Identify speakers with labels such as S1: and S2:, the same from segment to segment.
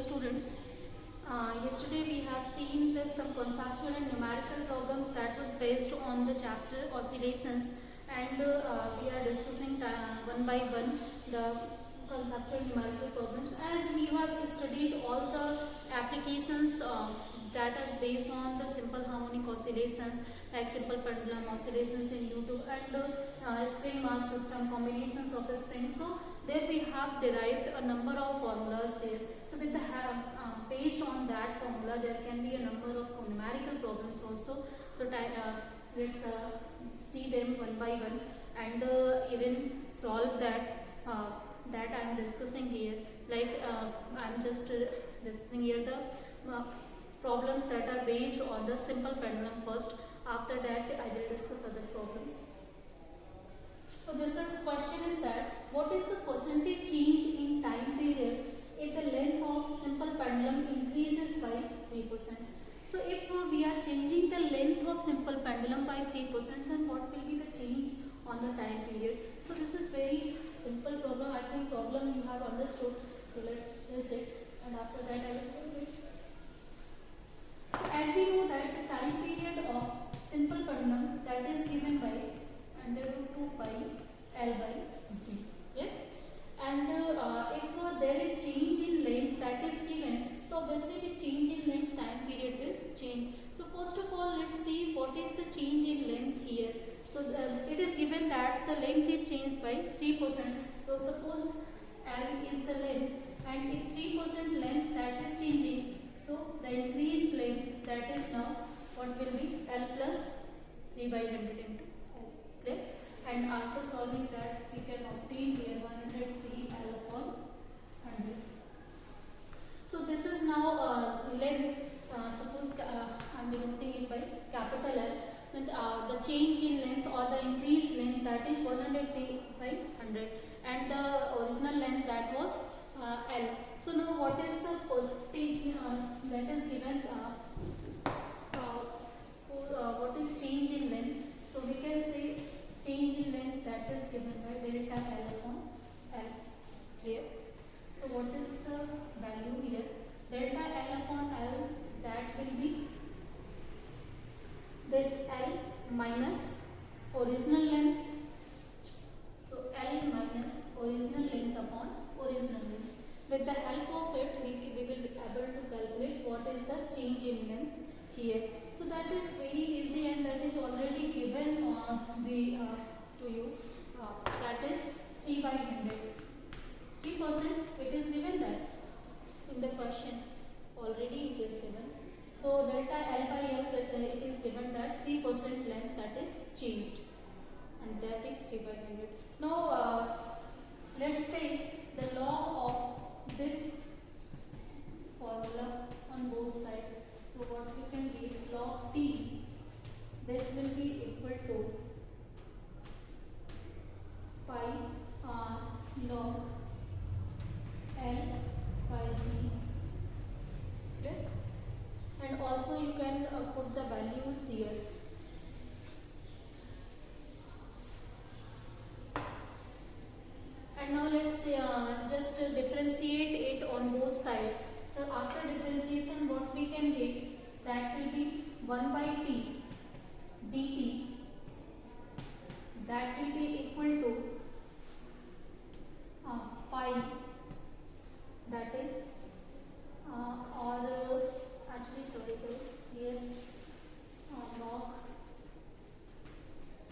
S1: students. Yesterday we have seen some conceptual and numerical problems that was based on the chapter oscillations, and we are discussing one by one the conceptual numerical problems. As we have studied all the applications that are based on the simple harmonic oscillations, like simple pendulum oscillations in U2 and spring mass system, combinations of the springs. So there we have derived a number of formulas there. So with the based on that formula there can be a number of numerical problems also. So let's see them one by one and even solve that that I am discussing here. Like I am just discussing here the problems that are based on the simple pendulum first. After that I will discuss other problems. So this question is that what is the percentage change in time period if the length of simple pendulum increases by 3%? So if we are changing the length of simple pendulum by 3%, then what will be the change on the time period? So this is very simple problem. I think problem you have understood. So let's test it, and after that I will solve it. So as we know that the time period of simple pendulum that is given by under root 2 pi L by Z. Yeah? And if there is change in length that is given, so obviously with change in length time period will change. So first of all let's see what is the change in length here. So it is given that the length is changed by 3%. So suppose L is the length, and if 3% length that is changing, so the increased length that is now what will be L plus 3 by 100 into L. Clear? And after solving that we can obtain here 103 L upon 100. So this is now length. Suppose I am denoting it by capital L. With the change in length or the increased length that is 103 by 100, and the original length that was L. So now what is the percentage that is given? What is change in length? So we can say change in length that is given by delta L upon L. Clear? So what is the value here? Delta L upon L, that will be this L minus original length. So L minus original length upon original length. With the help of it we will be able to calculate what is the change in length here. So that is very easy, and that is already given to you. That is 3 by 100. 3% it is given that in the question. Already it is given. So delta L by L, it is given that 3% length that is changed, and that is 3 by 100. Now let's take the log of this formula on both sides. So what we can get, log T, this will be equal to pi log L by B. Okay? And also you can put the values here. And now let's say, just differentiate it on both sides. So after differentiation what we can get, that will be 1 by T dt, that will be equal to pi, that is actually sorry guys, here log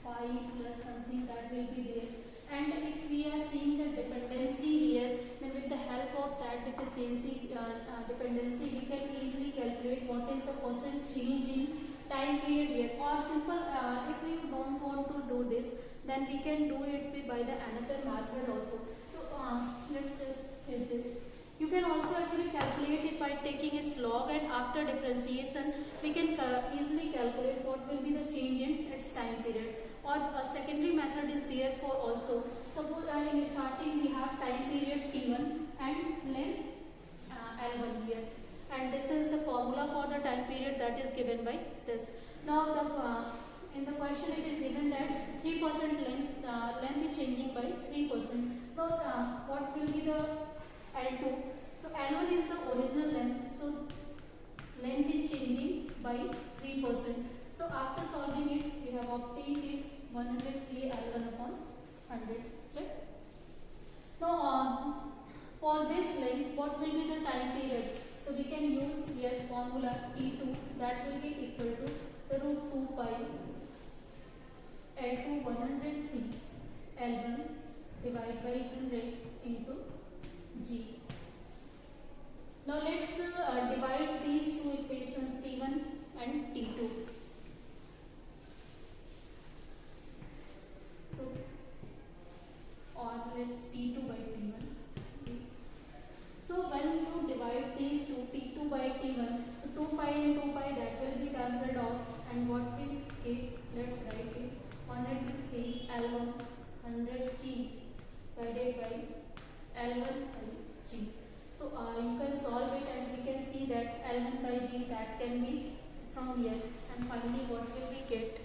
S1: pi plus something that will be there. And if we are seeing the dependency here, then with the help of that dependency we can easily calculate what is the percent change in time period here. Or simple, if we don't want to do this, then we can do it by the another method also. So let's just fix it. You can also actually calculate it by taking its log, and after differentiation we can easily calculate what will be the change in its time period. Or a secondary method is there for also. Suppose in starting we have time period T1 and length L1 here, and this is the formula for the time period that is given by this. Now in the question it is given that 3% length is changing by 3%. Now what will be the L2? So L1 is the original length, so length is changing by 3%. So after solving it, we have obtained it 103 L1 upon 100. Okay? Now for this length, what will be the time period? So we can use here formula T2, that will be equal to root 2 pi L2 103 L1 divided by 100 into G. Now let's divide these two equations T1 and T2. So, or let's T2 by T1. Please. So when you divide these two, T2 by T1, so 2 pi and 2 pi, that will be cancelled off, and what we get, let's write it, 103 L1 100G divided by L1 by G. So you can solve it, and we can see that L1 by G, that can be from here, and finally what will we get?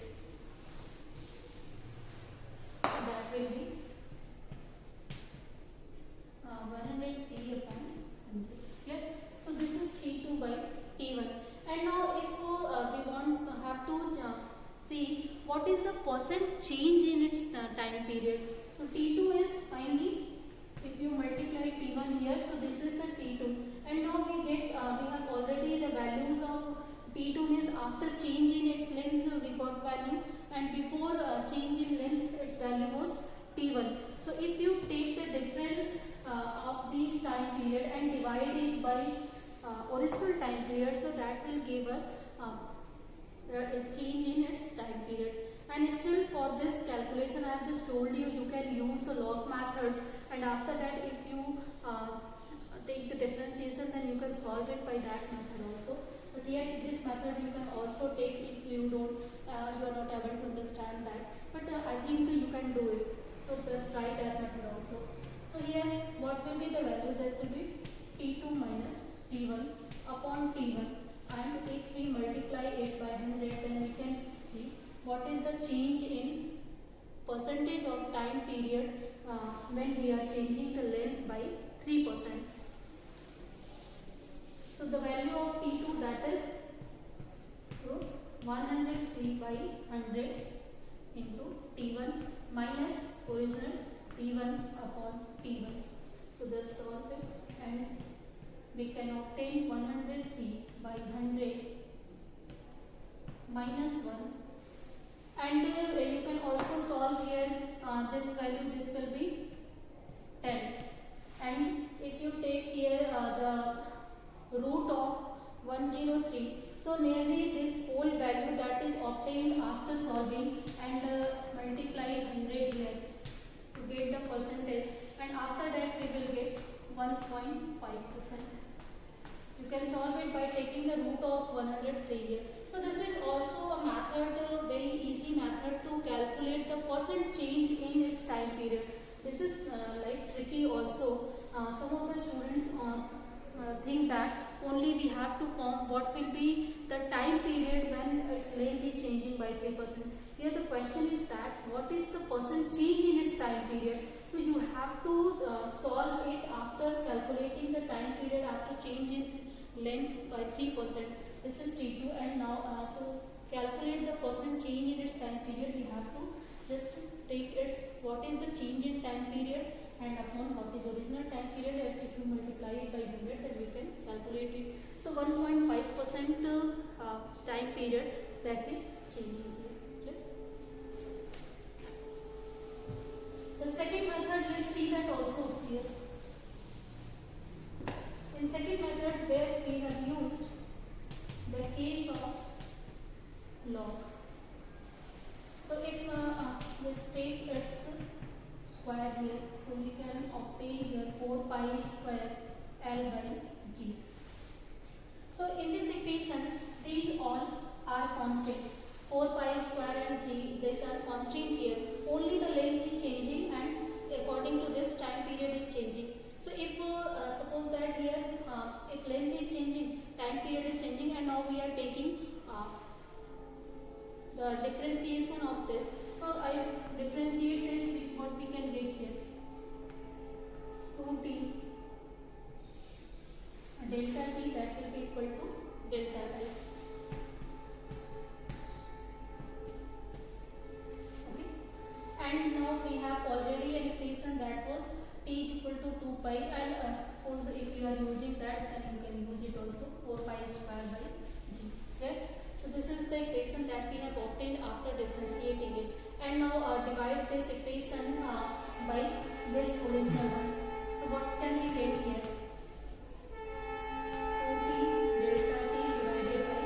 S1: That will be 103 upon 100. Clear? So this is T2 by T1. And now if we have to see what is the percent change in its time period. So T2 is finally, if you multiply T1 here, so this is the T2, and now we get, we have already the values of T2 means after change in its length we got value, and before change in length its value was T1. So if you take the difference of these time period and divide it by original time period, so that will give us a change in its time period. And still for this calculation I have just told you, you can use the log methods, and after that if you take the differentiation, then you can solve it by that method also. But here in this method you can also take if you don't, you are not able to understand that. But I think you can do it. So just try that method also. So here what will be the value? That will be T2 minus T1 upon T1, and if we multiply it by 100, then we can see what is the change in percentage of time period when we are changing the length by 3%. So the value of T2, that is 103 by 100 into T1 minus original T1 upon T1. So this solve it, and we can obtain 103 by 100 minus 1, and you can also solve here this value, this will be 10, and if you take here the root of 103, so nearly this whole value that is obtained after solving, and multiply 100 here to get the percentage, and after that we will get 1.5%. You can solve it by taking the root of 103 here. So this is also a method, very easy method to calculate the percent change in its time period. This is like tricky also. Some of the students think that only we have to form what will be the time period when its length is changing by 3%. Here the question is that what is the percent change in its time period. So you have to solve it after calculating the time period after change in length by 3%. This is T2, and now to calculate the percent change in its time period, we have to just take its what is the change in time period and upon what is original time period. If you multiply it by 100, then we can calculate it. So 1.5% time period, that's it, changing here. Okay? The second method, let's see that also here. In second method, where we have used the case of log. So if let's take its square here, so we can obtain here 4 pi square L by G. So in this equation, these all are constants. 4 pi square and G, these are constant here. Only the length is changing, and according to this time period is changing. So if suppose that here if length is changing, time period is changing, and now we are taking the differentiation of this. So I differentiate this with what we can get here, 2t delta t that will be equal to delta L. Okay. And now we have already an equation that was t is equal to 2 pi, and suppose if you are using that, then you can use it also, 4 pi square by g. Right? So this is the equation that we have obtained after differentiating it. And now divide this equation by this original one. So what can we get here? 2t delta t divided by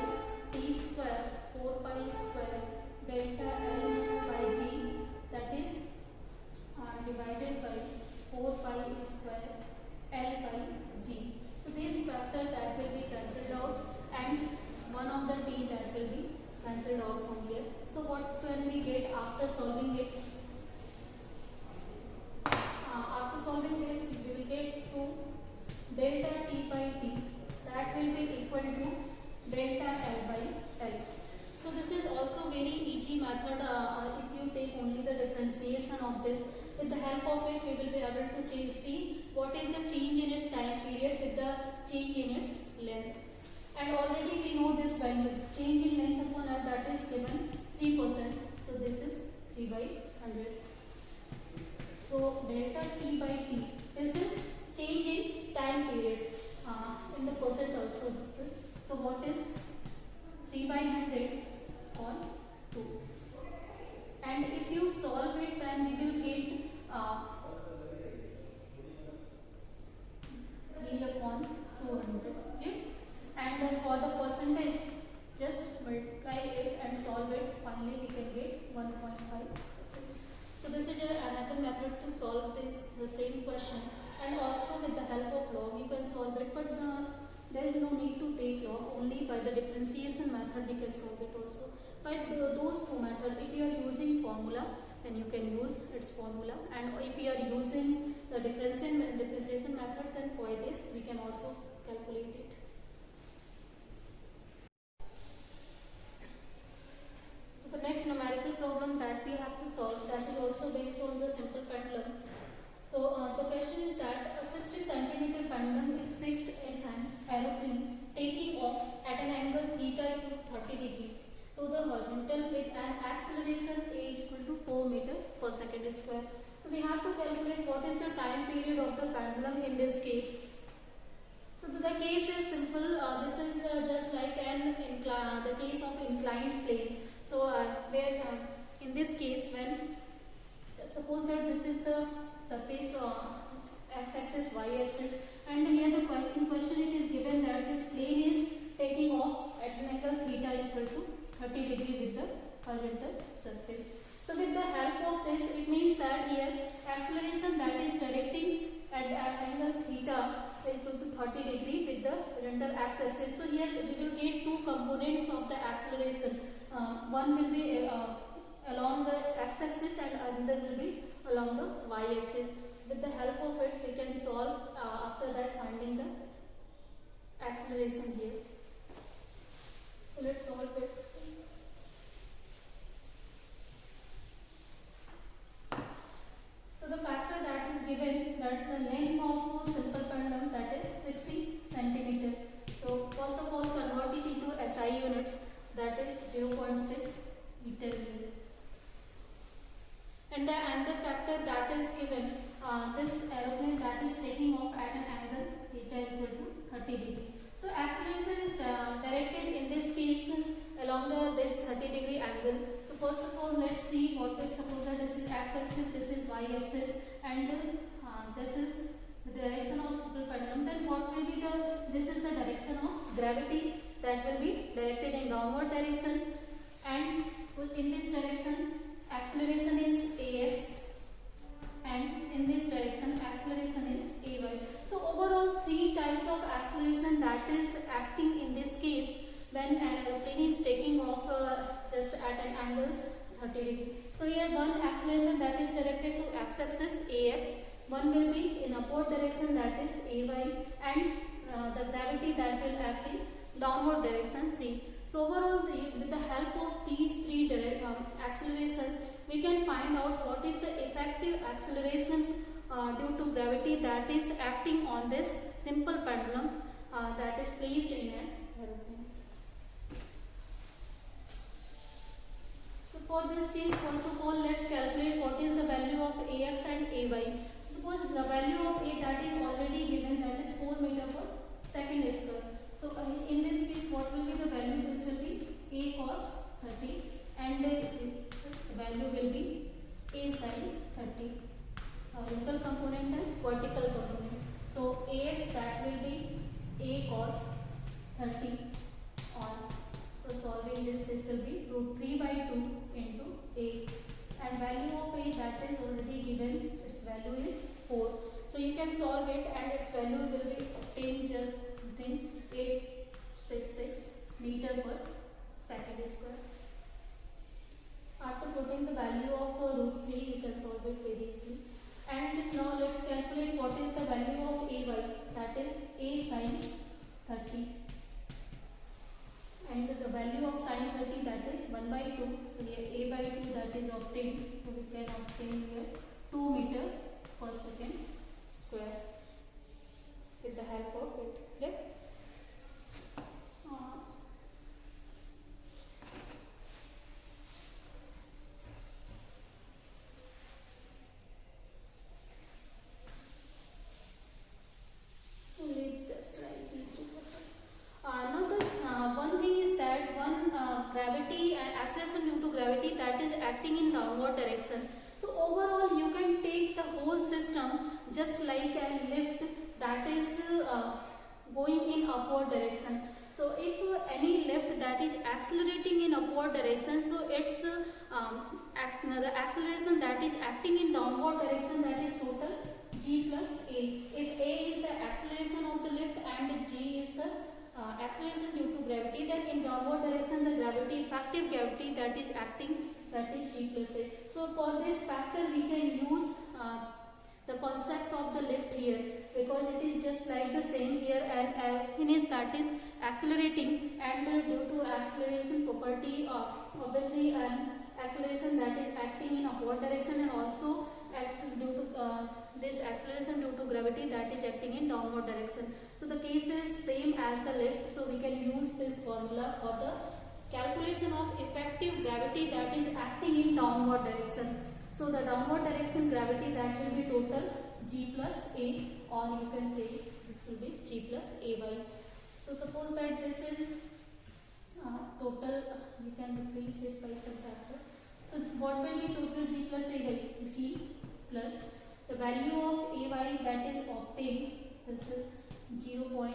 S1: t square 4 pi square delta L by g, that is divided by 4 pi square L by g. So this factor that will be cancelled out, and one of the t that will be cancelled out from here. So what can we get after solving it? After solving this, we will get to delta t by t, that will be equal to delta L by L. So this is also very easy method. If you take only the differentiation of this, with the help of it we will be able to see what is the change in its time period with the change in its length. And already we know this value, change in length upon R, that is given 3%. So this is 3 by 100. So delta t by t, this is change in time period in the percent also. So what is 3 by 100 on 2? And if you solve it, then we will get 3 upon 200. Okay? And for the percentage, just multiply it and solve it. Finally, we can get 1.5%. So this is another method to solve the same question. And also with the help of log, you can solve it. But there is no need to take log. Only by the differentiation method we can solve it also. But those two methods, if you are using formula, then you can use its formula. And if you are using the differentiation method, then for this we can also calculate it. So the next numerical problem that we have to solve, that is also based on the simple pendulum. So the question is that a 60 centimeter pendulum is fixed in an aeroplane taking off at an angle theta equal to 30 degree to the horizontal with an acceleration a is equal to 4 meter per second square. So we have to calculate what is the time period of the pendulum in this case. So the case is simple. This is just like the case of inclined plane. So where in this case, when suppose that this is the surface x-axis, y-axis, and here the in question it is given that this plane is taking off at an angle theta equal to 30 degree with the horizontal surface. So with the help of this, it means that here acceleration that is directing at angle theta equal to 30 degree with the horizontal x-axis. So here we will get two components of the acceleration. One will be along the x-axis and another will be along the y-axis. So with the help of it, we can solve after that finding the acceleration here. So let's solve it. So the factor that is given, that the length of a simple pendulum, that is 60 centimeter. So first of all, convert it into SI units, that is 0.6 meter here. And the another factor that is given, this aeroplane that is taking off at an angle theta equal to 30 degree. So acceleration is directed in this case along this 30 degree angle. So first of all, let's see what is, suppose that this is x-axis, this is y-axis, and this is the direction of simple pendulum. Then what will be this is the direction of gravity that will be directed in downward direction, and in this direction acceleration is ax, and in this direction acceleration is ay. So overall three types of acceleration that is acting in this case when an aeroplane is taking off just at an angle 30 degree. So here one acceleration that is directed to x-axis ax, one will be in upward direction that is ay, and the gravity that will act in downward direction c. So overall with the help of these three accelerations, we can find out what is the effective acceleration due to gravity that is acting on this simple pendulum that is placed in an aeroplane. So for this case, first of all, let's calculate what is the value of Ax and Ay. So suppose the value of A that is already given, that is 4 meter per second square. So in this case, what will be the value? This will be A cos 30 and the value will be A sin 30. Horizontal component and vertical component. So Ax that will be A cos 30 on, so solving this will be root 3 by 2 into A, and value of A that is already given, its value is 4. So you can solve it and its value will be obtained just within 866 meter per second square. After putting the value of root 3, you can solve it very easily. And now let's calculate what is the value of Ay, that is A sin 30. And the value of sin 30, that is 1 by 2. So here A by 2 that is obtained. So we can obtain here 2 meter per second square with the help of it. Okay? Gravity and acceleration due to gravity that is acting in downward direction. So overall you can take the whole system just like a lift that is going in upward direction. So if any lift that is accelerating in upward direction, so it's the acceleration that is acting in downward direction, that is total g plus a. If a is the acceleration of the lift and g is the acceleration due to gravity, then in downward direction the gravity, effective gravity that is acting, that is g plus a. So for this factor we can use the concept of the lift here, because it is just like the same here, and in that is accelerating, and due to acceleration property obviously an acceleration that is acting in upward direction, and also due to this acceleration due to gravity that is acting in downward direction. So the case is same as the lift, so we can use this formula for the calculation of effective gravity that is acting in downward direction. So the downward direction gravity that will be total g plus a, or you can say this will be g plus ay. So suppose that this is total, you can replace it by some factor. So what will be total g plus ay? G plus the value of ay that is obtained, this is 0.2.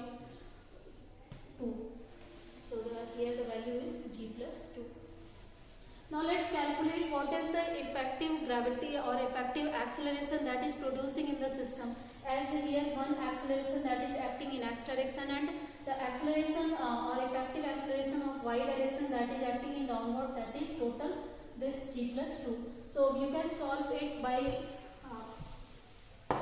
S1: So here the value is g plus 2. Now let's calculate what is the effective gravity or effective acceleration that is producing in the system. As here one acceleration that is acting in x direction, and the acceleration or effective acceleration of y direction that is acting in downward, that is total this g plus 2. So you can solve it by the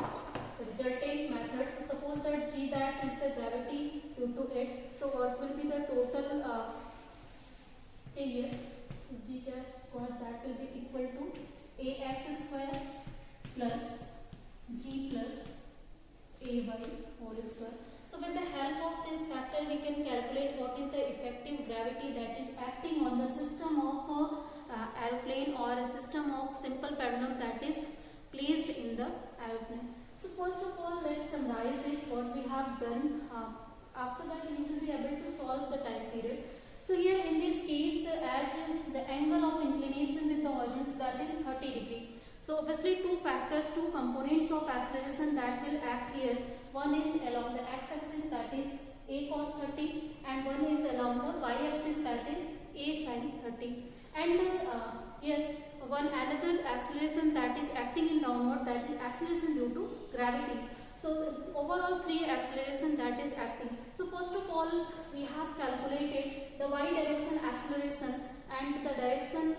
S1: resultant methods. So suppose that g that is the gravity due to it. So what will be the total here? G square that will be equal to ax square plus g plus ay whole square. So with the help of this factor we can calculate what is the effective gravity that is acting on the system of aeroplane or a system of simple pendulum that is placed in the aeroplane. So first of all, let's summarize it what we have done. After that we will be able to solve the time period. So here in this case, as the angle of inclination with the origin, that is 30 degree. So obviously two factors, two components of acceleration that will act here. One is along the x-axis, that is a cos 30, and one is along the y-axis, that is a sin 30. And here one another acceleration that is acting in downward, that is acceleration due to gravity. So overall three acceleration that is acting. So first of all we have calculated the y direction acceleration and the direction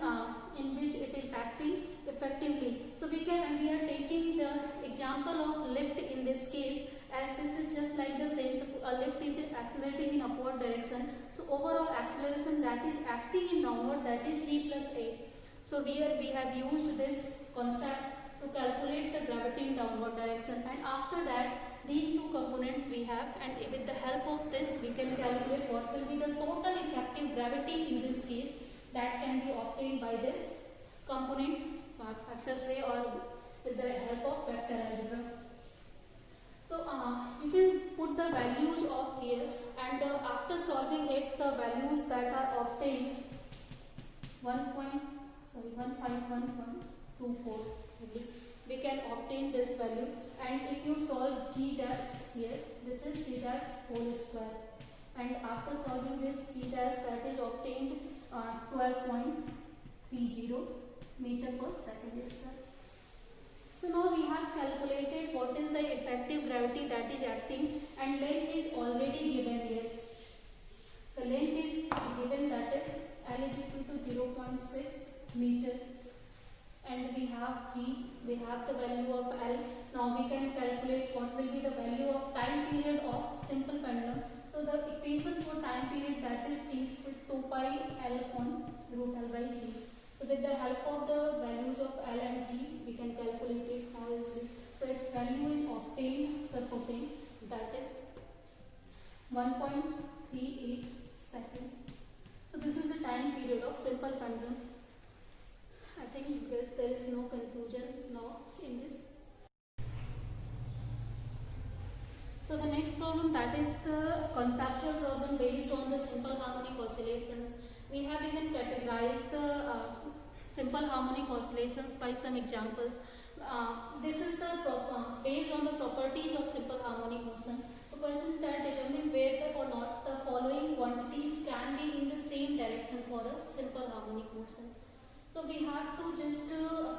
S1: in which it is acting effectively. So we are taking the example of lift in this case, as this is just like the same. So a lift is accelerating in upward direction. So overall acceleration that is acting in downward, that is g plus a. So here we have used this concept to calculate the gravity in downward direction, and after that these two components we have, and with the help of this we can calculate what will be the total effective gravity in this case that can be obtained by this component factors way or with the help of vector algebra. So you can put the values of here, and after solving it, the values that are obtained 151.24 we can obtain this value. And if you solve g dash here, this is g dash whole square, and after solving this g dash, that is obtained 12.30 meter per second square. So now we have calculated what is the effective gravity that is acting, and length is already given here. The length is given, that is L is equal to 0.6 meter, and we have G, we have the value of L. Now we can calculate what will be the value of time period of simple pendulum. So the equation for time period, that is T equal to 2 pi L on root L by G. So with the help of the values of L and G, we can calculate it how easily. So its value is obtained, the putting, that is 1.38 seconds. So this is the time period of simple pendulum. I think there is no confusion now in this. So the next problem, that is the conceptual problem based on the simple harmonic oscillations. We have even categorized the simple harmonic oscillations by some examples. This is the based on the properties of simple harmonic motion. The question is that determine whether or not the following quantities can be in the same direction for a simple harmonic motion. So we have to just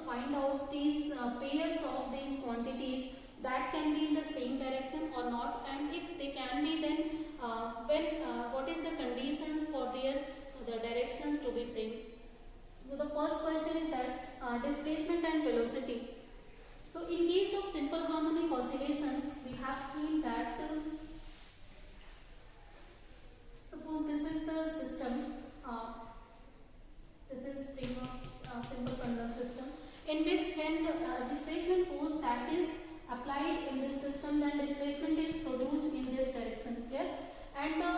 S1: find out these pairs of these quantities that can be in the same direction or not, and if they can be, then what is the conditions for the directions to be same. So the first question is that displacement and velocity. So in case of simple harmonic oscillations, we have seen that suppose this is the system, this is simple pendulum system, in which when the displacement force that is applied in this system, then displacement is produced in this direction, clear? And the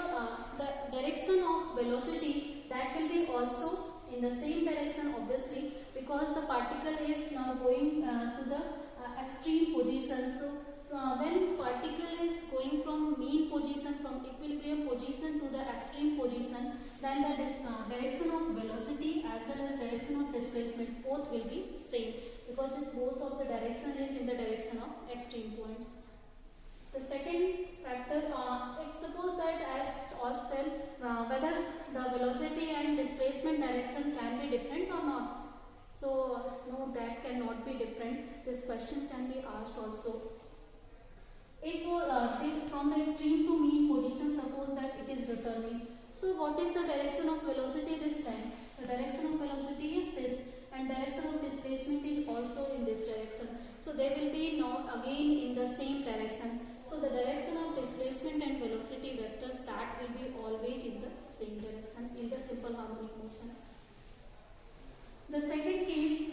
S1: direction of velocity, that will be also in the same direction, obviously, because the particle is now going to the extreme position. So when particle is going from mean position, from equilibrium position to the extreme position, then the direction of velocity as well as direction of displacement both will be same, because this both of the direction is in the direction of extreme points. The second factor, if suppose that I ask them whether the velocity and displacement direction can be different or not. So no, that cannot be different. This question can be asked also. If from the extreme to mean position, suppose that it is returning. So what is the direction of velocity this time? The direction of velocity is this, and direction of displacement is also in this direction. So they will be now again in the same direction. So the direction of displacement and velocity vectors, that will be always in the same direction in the simple harmonic motion. The second case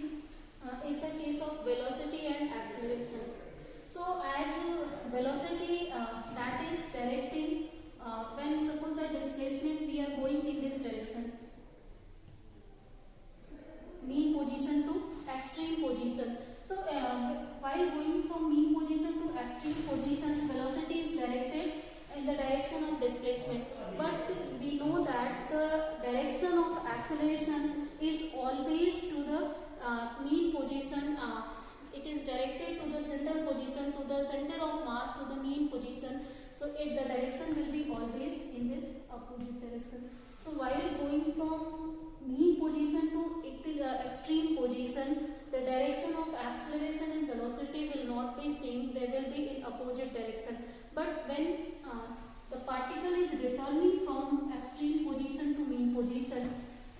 S1: is the case of velocity and acceleration. So as velocity that is directing when suppose the displacement we are going in this direction, mean position to extreme position. So while going from mean position to extreme positions, velocity is directed in the direction of displacement, but we know that the direction of acceleration is always to the mean position. It is directed to the central position, to the center of mass, to the mean position. So the direction will be always in this opposite direction. So while going from mean position to extreme position, the direction of acceleration and velocity will not be same, they will be in opposite direction. But when the particle is returning from extreme position to mean position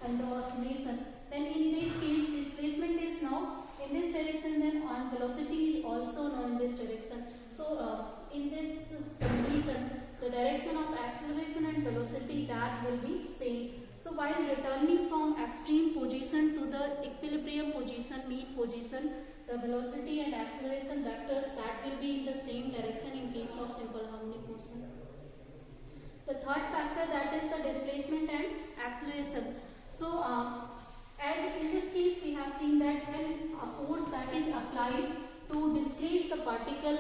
S1: and the oscillation, then in this case displacement is now in this direction, then on velocity is also now in this direction. So in this condition, the direction of acceleration and velocity, that will be same. So while returning from extreme position to the equilibrium position, mean position, the velocity and acceleration vectors, that will be in the same direction in case of simple simple harmonic motion. The third factor, that is the displacement and acceleration. So as in this case we have seen that when a force that is applied to displace the particle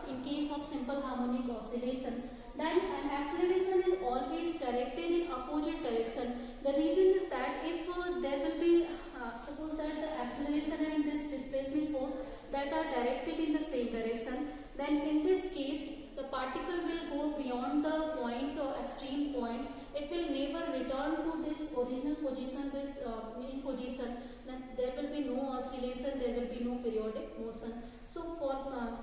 S1: in case of simple harmonic oscillation, then an acceleration is always directed in opposite direction. The reason is that if there will be suppose that the acceleration and this displacement force that are directed in the same direction, then in this case the particle will go beyond the point or extreme points. It will never return to this original position, this main position. Then there will be no oscillation, there will be no periodic motion. So for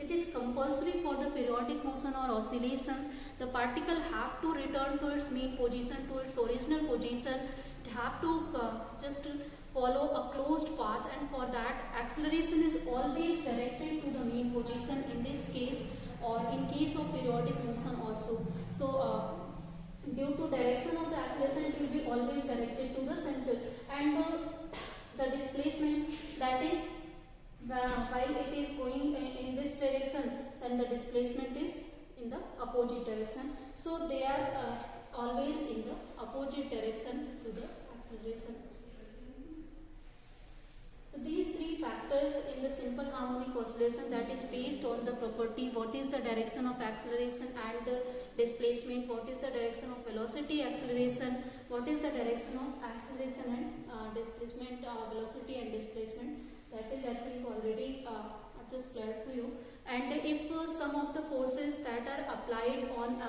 S1: it is compulsory for the periodic motion or oscillations, the particle have to return to its main position, to its original position. It have to just follow a closed path, and for that acceleration is always directed to the main position in this case, or in case of periodic motion also. So due to direction of the acceleration, it will be always directed to the center, and the displacement, that is while it is going in this direction, then the displacement is in the opposite direction. So they are always in the opposite direction to the acceleration. So these three factors in the simple harmonic oscillation, that is based on the property what is the direction of acceleration and displacement, what is the direction of velocity acceleration, what is the direction of acceleration and displacement, velocity and displacement. That is, I think, already just clear to you. And if some of the forces that are applied on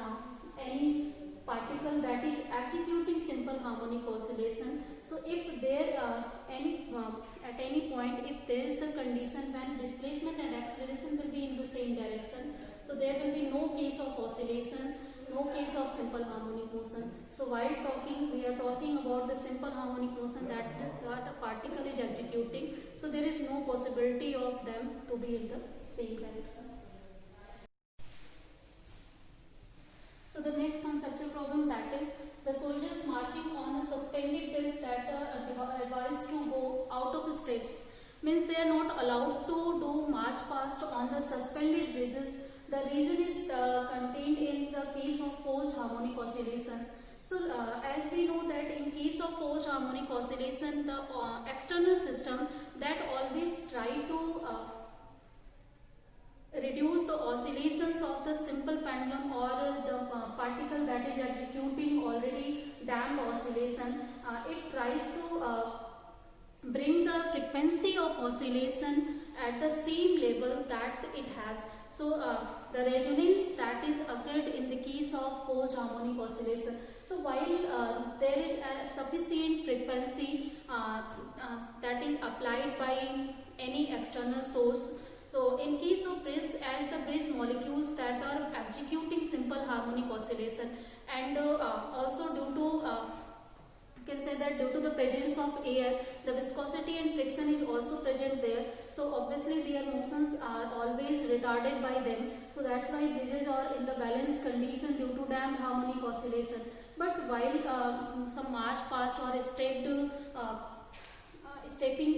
S1: any particle that is executing simple harmonic oscillation, so if there at any point if there is the condition when displacement and acceleration will be in the same direction, so there will be no case of oscillations, no case of simple harmonic motion. So while we are talking about the simple harmonic motion that a particle is executing, so there is no possibility of them to be in the same direction. So the next conceptual problem, that is the soldiers marching on a suspended bridge that are advised to go out of steps, means they are not allowed to do march past on the suspended bridges. The reason is contained in the case of forced harmonic oscillations. So as we know that in case of forced harmonic oscillation, the external system that always try to reduce the oscillations of the simple pendulum or the particle that is executing already damped oscillation, it tries to bring the frequency of oscillation at the same level that it has. So the resonance that is occurred in the case of forced harmonic oscillation. So while there is a sufficient frequency that is applied by any external source, so in case of bridge, as the bridge molecules that are executing simple harmonic oscillation, and also due to you can say that due to the presence of air, the viscosity and friction is also present there. So obviously their motions are always retarded by them. So that's why bridges are in the balanced condition due to damped harmonic oscillation. But while some march past or stepping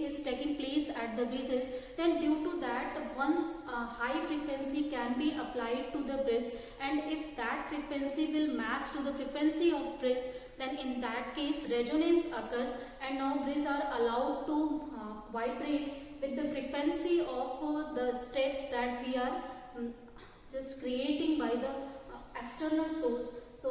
S1: is taking place at the bridges, then due to that once high frequency can be applied to the bridge, and if that frequency will match to the frequency of bridge, then in that case resonance occurs, and now bridges are allowed to vibrate with the frequency of the steps that we are just creating by the external source. So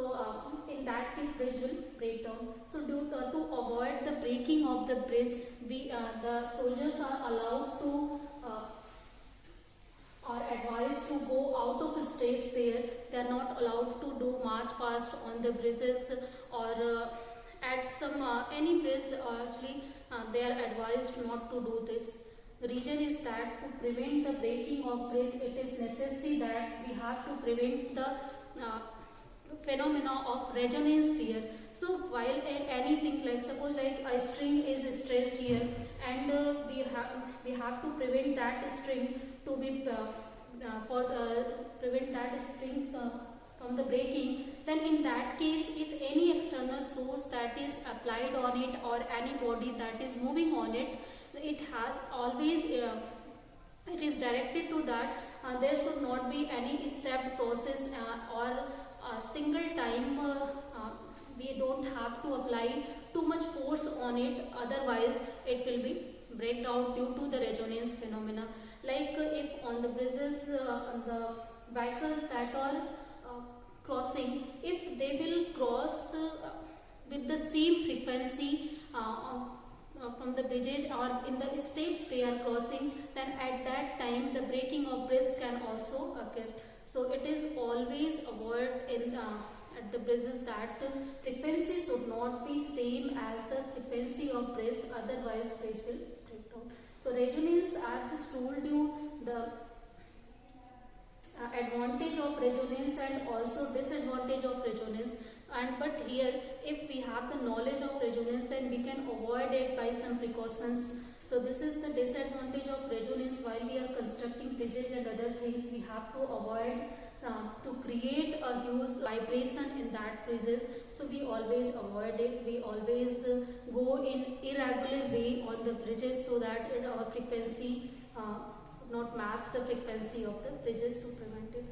S1: in that case bridge will break down. So to avoid the breaking of the bridge, the soldiers are allowed to are advised to go out of steps there. They are not allowed to do march past on the bridges or at some any bridge. Actually they are advised not to do this. The reason is that to prevent the breaking of bridge, it is necessary that we have to prevent the phenomena of resonance here. So while anything like suppose like a string is stressed here, and we have to prevent that string to be prevent that string from the breaking, then in that case if any external source that is applied on it or any body that is moving on it, it has always it is directed to that there should not be any stepped process or single time. We don't have to apply too much force on it, otherwise it will be break down due to the resonance phenomena. Like if on the bridges, on the vehicles that are crossing, if they will cross with the same frequency from the bridges or in the steps they are crossing, then at that time the breaking of bridge can also occur. So it is always avoid in at the bridges that frequency should not be same as the frequency of bridge, otherwise bridge will break down. So resonance, I just told you the advantage of resonance and also disadvantage of resonance. And but here, if we have the knowledge of resonance, then we can avoid it by some precautions. So this is the disadvantage of resonance. While we are constructing bridges and other things, we have to avoid to create a huge vibration in that bridges. So we always avoid it. We always go in irregular way on the bridges so that our frequency not match the frequency of the bridges to prevent it.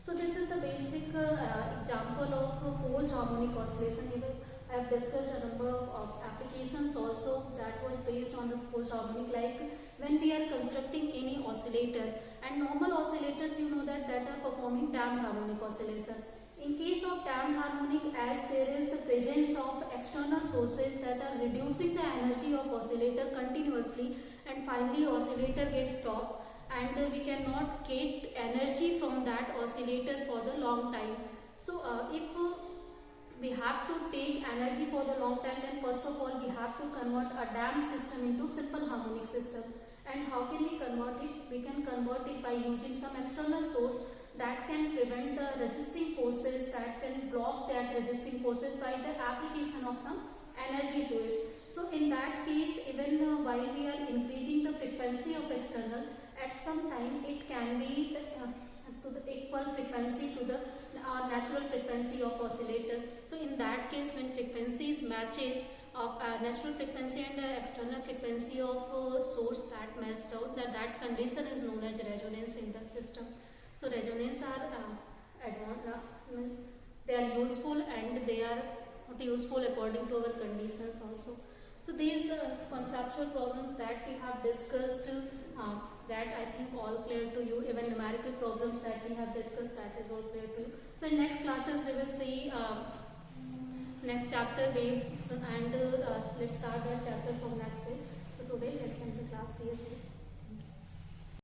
S1: So this is the basic example of forced harmonic oscillation. Even I have discussed a number of applications also that was based on the forced harmonic, like when we are constructing any oscillator, and normal oscillators you know that are performing damped harmonic oscillation. In case of damped harmonic, as there is the presence of external sources that are reducing the energy of oscillator continuously, and finally oscillator gets stopped, and we cannot get energy from that oscillator for the long time. So if we have to take energy for the long time, then first of all we have to convert a damped system into simple harmonic system. And how can we convert it? We can convert it by using some external source that can prevent the resisting forces, that can block that resisting forces by the application of some energy to it. So in that case, even while we are increasing the frequency of external, at some time it can be to the equal frequency to the natural frequency of oscillator. So in that case, when frequencies matches of natural frequency and external frequency of source that matched out, that condition is known as resonance in the system. So resonance are means they are useful and they are not useful according to our conditions also. So these conceptual problems that we have discussed, that I think all clear to you. Even numerical problems that we have discussed, that is all clear to you. So in next classes we will see next chapter waves, and let's start that chapter from next day. So today let's end the class here please.